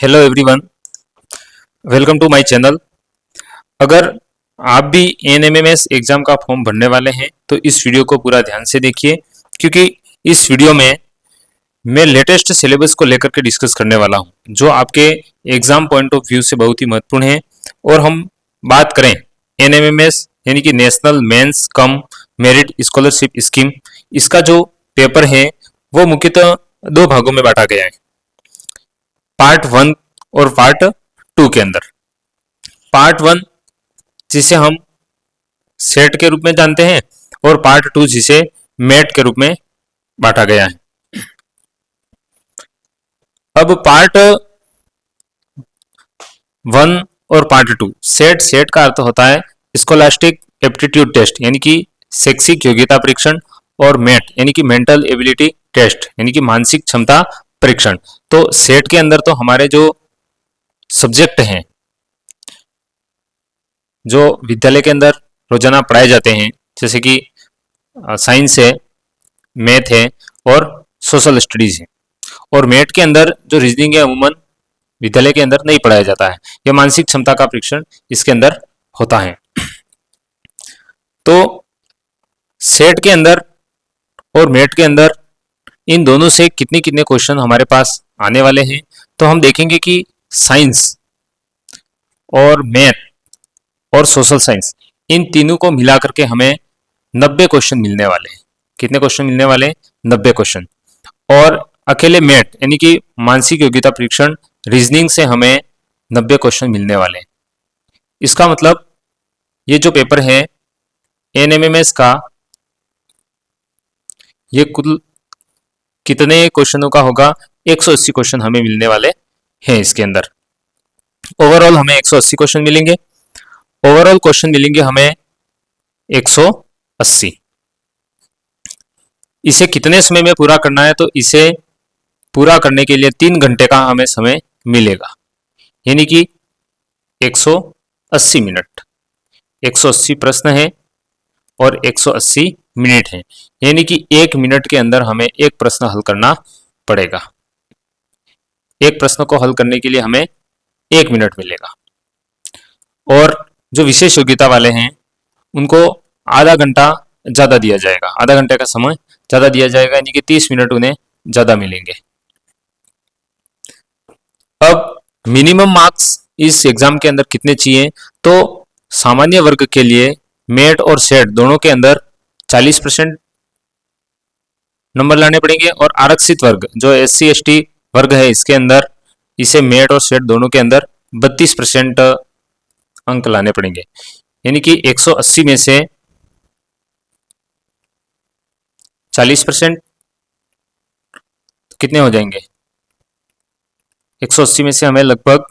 Hello everyone, welcome to my channel. अगर आप भी एनएमएमएस एग्जाम का फॉर्म भरने वाले हैं तो इस वीडियो को पूरा ध्यान से देखिए, क्योंकि इस वीडियो में मैं लेटेस्ट सिलेबस को लेकर के डिस्कस करने वाला हूं, जो आपके एग्जाम पॉइंट ऑफ व्यू से बहुत ही महत्वपूर्ण है। और हम बात करें एनएमएमएस यानी कि national means cum merit scholarship scheme, इसका जो पेपर है वो मुख्यतः दो भागों में बांटा गया है, पार्ट 1 और पार्ट 2 के अंदर। पार्ट 1 जिसे हम सेट के रूप में जानते हैं और पार्ट 2 जिसे मेट के रूप में बांटा गया है। अब पार्ट 1 और पार्ट 2, सेट का अर्थ होता है स्कॉलास्टिक एप्टीट्यूड टेस्ट यानी कि शैक्षिक योग्यता परीक्षण, और मेट यानी कि मेंटल एबिलिटी टेस्ट यानी कि मानसिक क्षमता परीक्षण। तो सेट के अंदर तो हमारे जो सब्जेक्ट हैं, जो विद्यालय के अंदर रोजाना पढ़ाए जाते हैं, जैसे कि साइंस है, मैथ है और सोशल स्टडीज है। और मेट के अंदर जो रीजनिंग है अमूमन विद्यालय के अंदर नहीं पढ़ाया जाता है, यह मानसिक क्षमता का परीक्षण इसके अंदर होता है। तो सेट के अंदर और मेट के अंदर इन दोनों से कितने कितने क्वेश्चन हमारे पास आने वाले हैं, तो हम देखेंगे कि साइंस और मैथ और सोशल साइंस, इन तीनों को मिला करके हमें 90 क्वेश्चन मिलने वाले हैं। कितने क्वेश्चन मिलने वाले हैं? 90 क्वेश्चन। और अकेले मेट यानी कि मानसिक योग्यता परीक्षण रीजनिंग से हमें 90 क्वेश्चन मिलने वाले हैं। इसका मतलब ये जो पेपर है एनएमएमएस का, ये कुल कितने क्वेश्चनों का होगा? 180 क्वेश्चन हमें मिलने वाले हैं इसके अंदर। ओवरऑल हमें 180 क्वेश्चन मिलेंगे। ओवरऑल क्वेश्चन मिलेंगे हमें 180। इसे कितने समय में पूरा करना है? तो इसे पूरा करने के लिए 3 घंटे का हमें समय मिलेगा, यानी कि 180 मिनट। 180 प्रश्न है और 180 मिनट है, यानी कि 1 मिनट के अंदर हमें एक प्रश्न हल करना पड़ेगा। एक प्रश्न को हल करने के लिए हमें 1 मिनट मिलेगा। और जो विशेष योग्यता वाले हैं उनको आधा घंटा ज्यादा दिया जाएगा, आधा घंटे का समय ज्यादा दिया जाएगा, यानी कि 30 मिनट उन्हें ज्यादा मिलेंगे। अब मिनिमम मार्क्स इस एग्जाम के अंदर कितने चाहिए? तो सामान्य वर्ग के लिए मेट और सेट दोनों के अंदर 40% नंबर लाने पड़ेंगे, और आरक्षित वर्ग जो SC ST वर्ग है इसके अंदर इसे मेट और सेट दोनों के अंदर 32% अंक लाने पड़ेंगे। यानी कि 180 में से 40% कितने हो जाएंगे? 180 में से हमें लगभग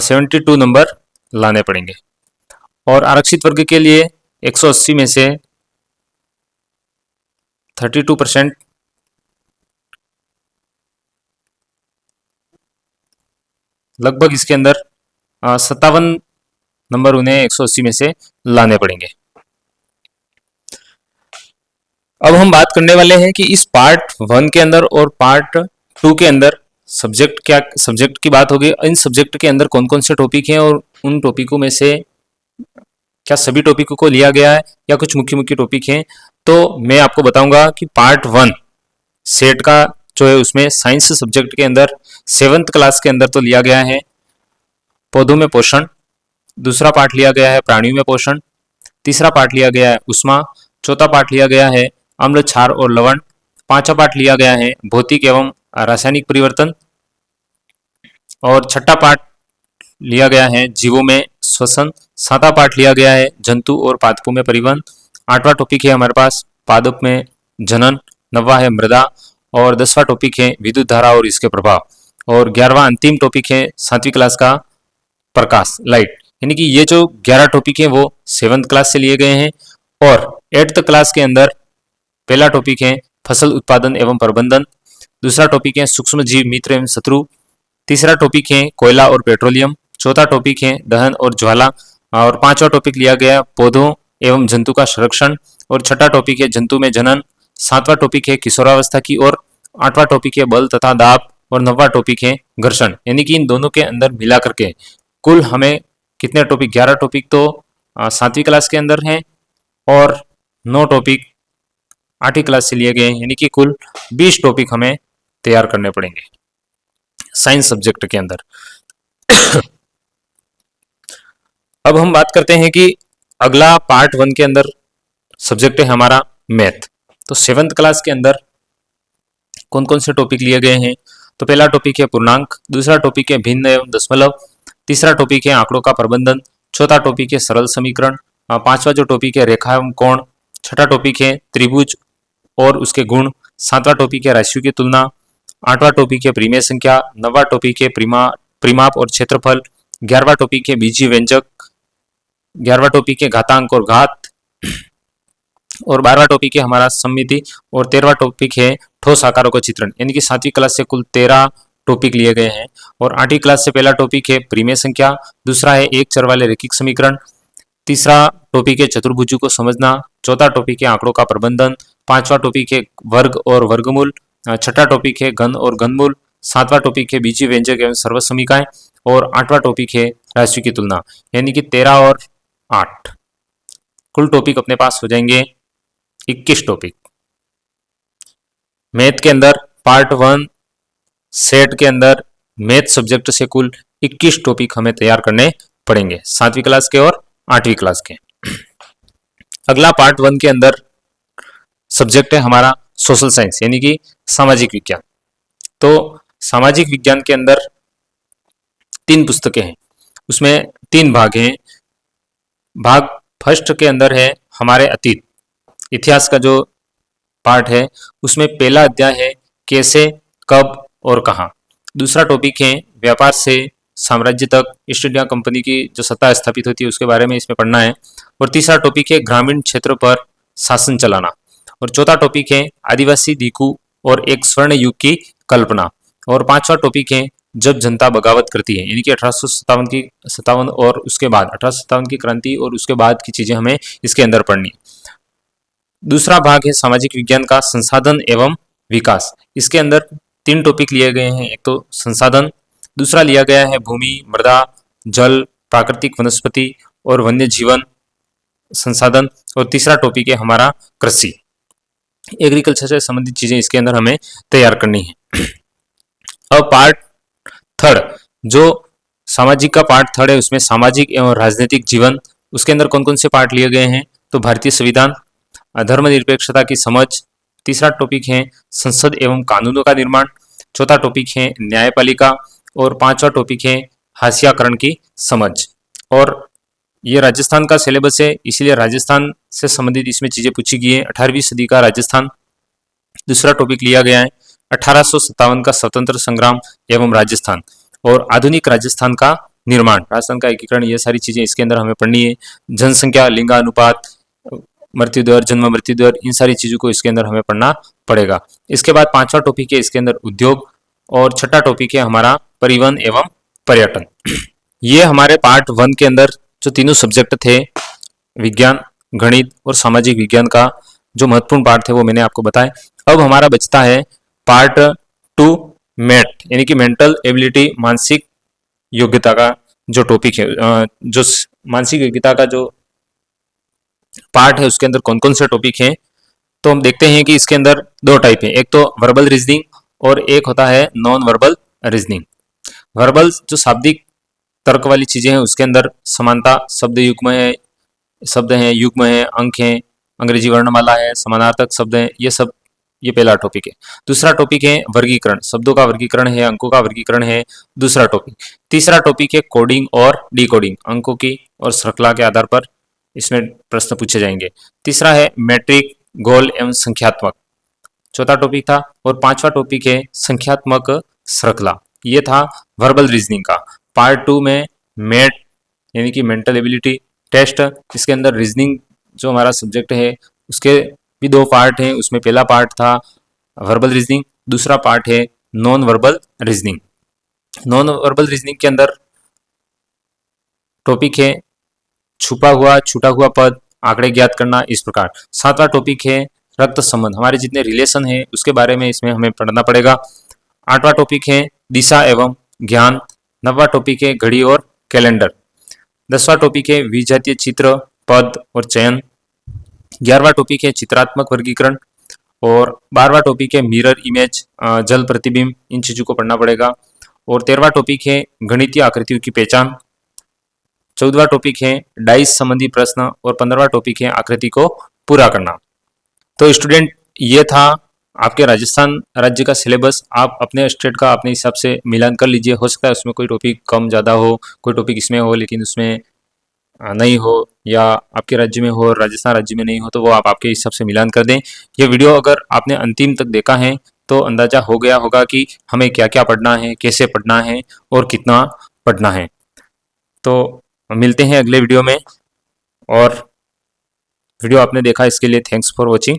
72 नंबर लाने पड़ेंगे। और आरक्षित वर्ग के लिए 180 में से 32% लगभग इसके अंदर 57 नंबर उन्हें 180 में से लाने पड़ेंगे। अब हम बात करने वाले हैं कि इस पार्ट 1 के अंदर और पार्ट 2 के अंदर सब्जेक्ट की बात होगी। इन सब्जेक्ट के अंदर कौन कौन से टॉपिक हैं और उन टॉपिकों में से क्या सभी टॉपिकों को लिया गया है या कुछ मुख्य मुख्य टॉपिक हैं। तो मैं आपको बताऊंगा कि पार्ट 1 सेट का जो है उसमें साइंस सब्जेक्ट के अंदर 7th क्लास के अंदर तो लिया गया है पौधों में पोषण, दूसरा पार्ट लिया गया है प्राणियों में पोषण, तीसरा पार्ट लिया गया है उष्मा, चौथा पार्ट लिया गया है अम्ल क्षार और लवण, पांचवा पार्ट लिया गया है भौतिक एवं रासायनिक परिवर्तन, और छठा पार्ट लिया गया है जीवों में श्वसन, सातवां पार्ट लिया गया है जंतु और पादपों में परिवहन, आठवां टॉपिक है हमारे पास पादप में जनन, नौवां है मृदा, और 10वां टॉपिक है विद्युत धारा और इसके प्रभाव, और 11वां अंतिम टॉपिक है 7वीं क्लास का प्रकाश लाइट। यानी कि ये जो 11 टॉपिक है वो 7th क्लास से लिए गए हैं। और 8th क्लास के अंदर पहला टॉपिक है फसल उत्पादन एवं प्रबंधन, दूसरा टॉपिक है सूक्ष्म जीव मित्र एवं शत्रु, तीसरा टॉपिक है कोयला और पेट्रोलियम, चौथा टॉपिक है दहन और ज्वाला, और पांचवा टॉपिक लिया गया पौधों एवं जंतु का संरक्षण, और छठा टॉपिक है जंतु में जनन, सातवां टॉपिक है किशोरावस्था की, और आठवां टॉपिक है बल तथा दाब, और 9वां टॉपिक है घर्षण। यानी कि इन दोनों के अंदर मिला करके कुल हमें कितने टॉपिक, 11 टॉपिक तो 7वीं क्लास के अंदर हैं और 9 टॉपिक 8वीं क्लास से लिए गए हैं, यानी कि कुल 20 टॉपिक हमें तैयार करने पड़ेंगे साइंस सब्जेक्ट के अंदर। अब हम बात करते हैं कि अगला पार्ट 1 के अंदर सब्जेक्ट है हमारा मैथ। तो 7th क्लास के अंदर कौन कौन से टॉपिक लिए गए हैं? तो पहला टॉपिक है पूर्णांक, दूसरा टॉपिक है भिन्न एवं दशमलव, तीसरा टॉपिक है आंकड़ों का प्रबंधन, चौथा टॉपिक है सरल समीकरण, पांचवा जो टॉपिक है रेखा एवं कोण, छठा टॉपिक है त्रिभुज और उसके गुण, सातवां टॉपिक है राशियों की तुलना, आठवां टॉपिक है परिमेय संख्या, नौवां टॉपिक है परिमाप और क्षेत्रफल, 11वां टॉपिक है बीजीय व्यंजक, 11वां टॉपिक है घातांक और घात, और 12वां टॉपिक है हमारा सममिति, और 13वां टॉपिक है ठोस आकारों का चित्रण। यानी कि 7वीं क्लास से कुल 13 टॉपिक लिए गए हैं। और 8वीं क्लास से पहला टॉपिक है परिमेय संख्या, दूसरा है एक चर वाले रैखिक समीकरण, तीसरा टॉपिक है चतुर्भुजों को समझना, चौथा टॉपिक है आंकड़ों का प्रबंधन, पांचवा टॉपिक है वर्ग और वर्गमूल, छठा टॉपिक है घन और घनमूल, सातवां टॉपिक है बीजीय व्यंजक एवं सर्वसमीकाएं, और आठवां टॉपिक है राशियों की तुलना। यानी कि 13 और 8 कुल टॉपिक अपने पास हो जाएंगे 21 टॉपिक। मैथ के अंदर पार्ट 1 सेट के अंदर मैथ सब्जेक्ट से कुल 21 टॉपिक हमें तैयार करने पड़ेंगे 7वीं क्लास के और 8वीं क्लास के। अगला पार्ट 1 के अंदर सब्जेक्ट है हमारा सोशल साइंस, यानी कि सामाजिक विज्ञान। तो सामाजिक विज्ञान के अंदर 3 पुस्तकें हैं, उसमें 3 भाग हैं। भाग फर्स्ट के अंदर है हमारे अतीत, इतिहास का जो पार्ट है उसमें पहला अध्याय है कैसे, कब और कहां। दूसरा टॉपिक है व्यापार से साम्राज्य तक, ईस्ट इंडिया कंपनी की जो सत्ता स्थापित होती है उसके बारे में इसमें पढ़ना है। और तीसरा टॉपिक है ग्रामीण क्षेत्र पर शासन चलाना। और चौथा टॉपिक है आदिवासी दीकू और एक स्वर्ण युग की कल्पना। और पांचवा टॉपिक है जब जनता बगावत करती है, यानी कि 1857 और उसके बाद 1857 की क्रांति और उसके बाद की चीजें हमें इसके अंदर पढ़नी है। दूसरा भाग है सामाजिक विज्ञान का संसाधन एवं विकास। इसके अंदर 3 टॉपिक लिए गए हैं, एक तो संसाधन, दूसरा लिया गया है भूमि, मृदा, जल, प्राकृतिक वनस्पति और वन्य जीवन संसाधन, और तीसरा टॉपिक है हमारा कृषि, एग्रीकल्चर से संबंधित चीजें इसके अंदर हमें तैयार करनी है। अब पार्ट 3 जो सामाजिक का पार्ट 3 है उसमें सामाजिक एवं राजनीतिक जीवन, उसके अंदर कौन कौन से पार्ट लिए गए हैं? तो भारतीय संविधान, धर्मनिरपेक्षता की समझ, तीसरा टॉपिक है संसद एवं कानूनों का निर्माण, चौथा टॉपिक है न्यायपालिका, और पांचवा टॉपिक है हाशियाकरण की समझ। और ये राजस्थान का सिलेबस है, इसीलिए राजस्थान से संबंधित इसमें चीजें पूछी गई है। 18वीं सदी का राजस्थान दूसरा टॉपिक लिया गया है, 1857 का स्वतंत्र संग्राम एवं राजस्थान, और आधुनिक राजस्थान का निर्माण, राजस्थान का एकीकरण, ये सारी चीजें इसके अंदर हमें पढ़नी है। जनसंख्या, लिंगानुपात, मृत्यु दर, जन्म मृत्यु दर, इन सारी चीजों को इसके अंदर हमें पढ़ना पड़ेगा। इसके बाद पांचवा टॉपिक है इसके अंदर उद्योग, और छठा टॉपिक है हमारा परिवहन एवं पर्यटन। ये हमारे पार्ट 1 के अंदर जो तीनों सब्जेक्ट थे, विज्ञान, गणित और सामाजिक विज्ञान का जो महत्वपूर्ण पार्ट थे वो मैंने आपको बताया। अब हमारा बचता है पार्ट 2 मैथ, यानी कि मेंटल एबिलिटी, मानसिक योग्यता का जो टॉपिक है, जो मानसिक योग्यता का जो पार्ट है उसके अंदर कौन कौन से टॉपिक हैं। तो हम देखते हैं कि इसके अंदर 2 टाइप है, एक तो वर्बल रीजनिंग और एक होता है नॉन वर्बल रीजनिंग। वर्बल जो शाब्दिक तर्क वाली चीजें हैं उसके अंदर समानता, शब्द युग्म है, शब्द हैं, युग्म है, अंक हैं, अंग्रेजी वर्णमाला है, समानार्थक शब्द हैं, ये सब, ये पहला टॉपिक है। दूसरा टॉपिक है वर्गीकरण, शब्दों का वर्गीकरण है, अंकों का वर्गीकरण है, दूसरा टॉपिक। तीसरा टॉपिक है कोडिंग और डिकोडिंग, अंकों की और श्रृंखला के आधार पर इसमें प्रश्न पूछे जाएंगे। तीसरा है मैट्रिक, गोल एवं संख्यात्मक, चौथा टॉपिक था। और पांचवा टॉपिक है संख्यात्मक श्रृंखला, ये था वर्बल रीजनिंग का। पार्ट 2 में मैथ यानी कि मेंटल एबिलिटी टेस्ट, इसके अंदर रीजनिंग जो हमारा सब्जेक्ट है उसके भी 2 पार्ट हैं। उसमें पहला पार्ट था वर्बल रीजनिंग, दूसरा पार्ट है non verbal reasoning. Non verbal reasoning के अंदर टॉपिक है छुपा हुआ, छूटा हुआ पद, आंकड़े ज्ञात करना, इस प्रकार। सातवां टॉपिक है रक्त संबंध, हमारे जितने रिलेशन है उसके बारे में इसमें हमें पढ़ना पड़ेगा। 8वां टॉपिक है दिशा एवं ज्ञान। 9वां टॉपिक है घड़ी और कैलेंडर। 10वां टॉपिक है विजातीय चित्र, पद और चयन। 11वां टॉपिक है चित्रात्मक वर्गीकरण। और 12वां टॉपिक है मिरर इमेज, जल प्रतिबिंब। इन चीजों को पढ़ना पड़ेगा। और 13वां टॉपिक है गणितीय आकृतियों की पहचान। 14वां टॉपिक है डाइस संबंधी प्रश्न। और 15वां टॉपिक है आकृति को पूरा करना। तो स्टूडेंट, ये था आपके राजस्थान राज्य का सिलेबस। आप अपने स्टेट का अपने हिसाब से मिलान कर लीजिए। हो सकता है उसमें कोई टॉपिक कम ज़्यादा हो, कोई टॉपिक इसमें हो लेकिन उसमें नहीं हो, या आपके राज्य में हो और राजस्थान राज्य में नहीं हो, तो वो आप आपके हिसाब से मिलान कर दें। ये वीडियो अगर आपने अंतिम तक देखा है तो अंदाजा हो गया होगा कि हमें क्या क्या पढ़ना है, कैसे पढ़ना है और कितना पढ़ना है। तो मिलते हैं अगले वीडियो में। और वीडियो आपने देखा इसके लिए थैंक्स फॉर वॉचिंग।